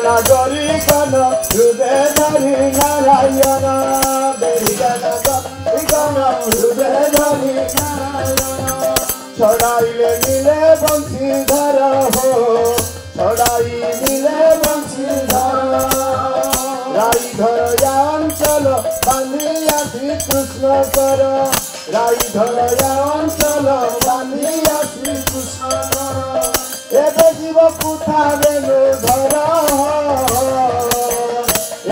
নাগরী গণ হৃদয় ধরি নারায়ণ বেরিয়া নাগরী গণ হৃদয় ধরি ছড়াইলে নীলে বংশীধর হো ছড়াই নীলে বংশীধর রাই ধরয়া অঞ্চল বাঁধিয়া শ্রীকৃষ্ণ কর রাই ধরয়া অঞ্চল বাঁধিয়া শ্রীকৃষ্ণ কর এবে জীব পুথা বেনু ধর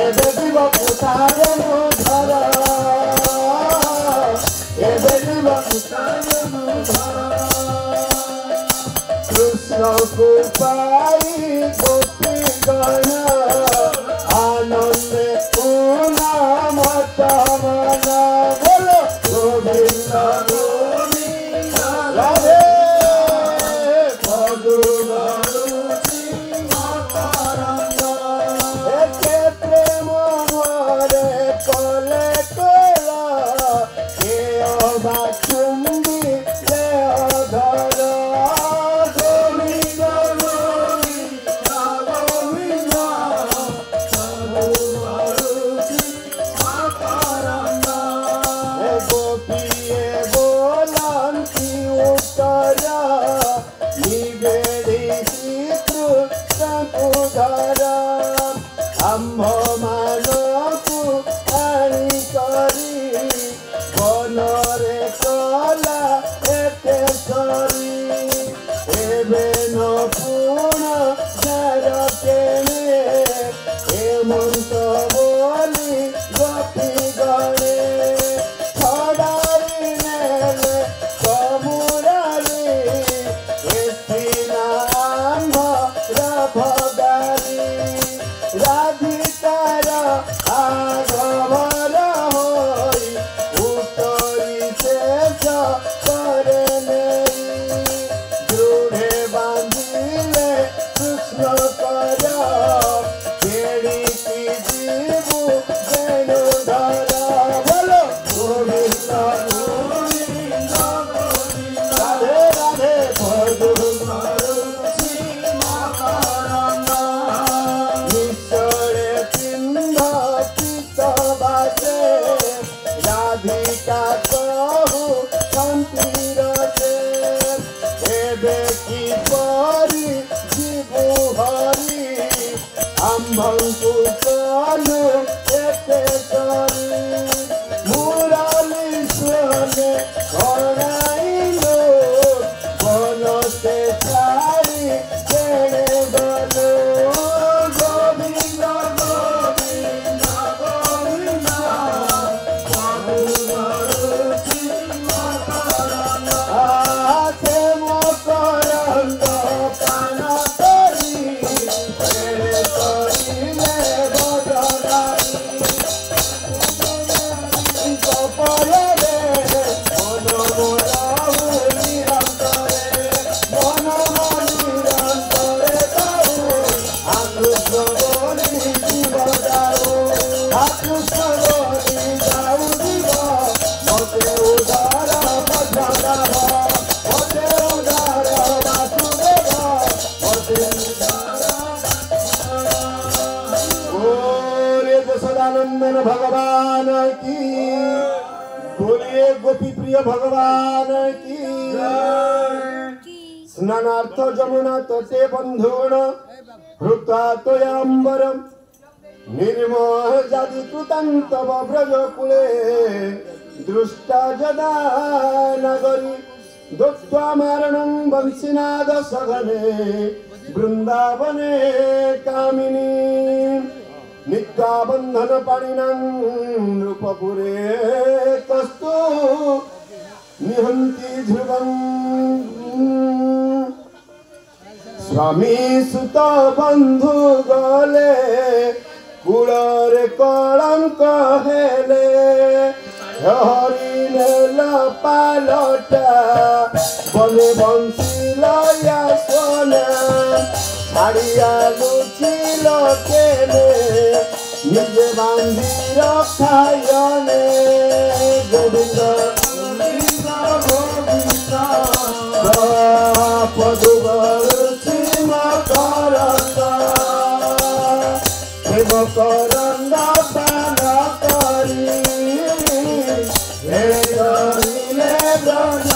এবে জীব পুথা বেনু ধর এবে জীব পুথা বেনু ধর কৃষ্ণ কৃপাই গোপী গণ আনন্দে পুনা মত মনা বলো গোবিন্দ গোবিন্দ রাধে পদুবরুচি মকরন্দ একে প্রেম মরে কলে কলা কে অবা চুম্বি লে অধর গোবিন্দ গোবিন্দ গোবিন্দ পদুবরুচি মকরন্দ হে গোপিয়ে বোলন্তি উত্তরা নিবেদিতি কৃষ্ণপুধর আম্ভ মানকু আনি করি বনরে কলা এতে সরি এবে ন পুণ যার কেনে হেমন্ত বলি গোপী গণে ছড়াই নেলে কমুরারি ভগারি রাধিকার আঘবর হই উত্তরি শেষ করে নেই দৃঢ়ে বাঁধিলে কৃষ্ণ কর কেড়িকি জীবু বেণু ধর বলো গোবিন্দ গোবিন্দ গোবিন্দ রাধে রাধে পদুবরুচি মকরন্দ ঈশ্বরে পিণ্ড চিত বাজে রাধিকা কহু শান্তিরসে এবে কি পরি জীবু হরি আম্ভঙ্কু চলু এতে সরি মুরলী শুনে ঘরাইলো বনতে চারি কেড়ে গেল গোবিন্দ গোবিন্দ গোবিন্দ পদুবরুচি মকরন্দ আছে মকরন্দ পান করি কেড়ে করিলে বদনারি কপরে মন মোরাহু নিরন্তরে মন নিরন্তরে তাহু আকৃষ্ট বলি জীব যাও আকৃষ্ট বলি যাও জীব মতে উদার ভজনাভ মতে উদার বাসুদেব মতে উদার बोले सदानंदन भगवान की बोलिए गोपी प्रिय भगवान की स्नानार्थ जमुना तटे बंधुगण हृता तोयाम्बरम निर्मोह जाति कृतान्तव व्रजकुले दृष्टा जदा नगरी दत्त्वा मारणं वंशिनाद सघने वृंदावने कामिनी नित्याबंधन पाणिनं रूपपुरे कस्तु निहन्ति ध्रुवं स्वामी सुत बंधु गले कुलरे कलंक हेले हरिनेल पालटा बने बंशी लया सोना ছাড়িয়া লুচিল কেনে নিজে বান্ধি রখায়নে গোবিন্দ গোবিন্দ গোবিন্দ পদুবরুচি মকরন্দ মকরন্দ পান করি হে করিলে ব্রজ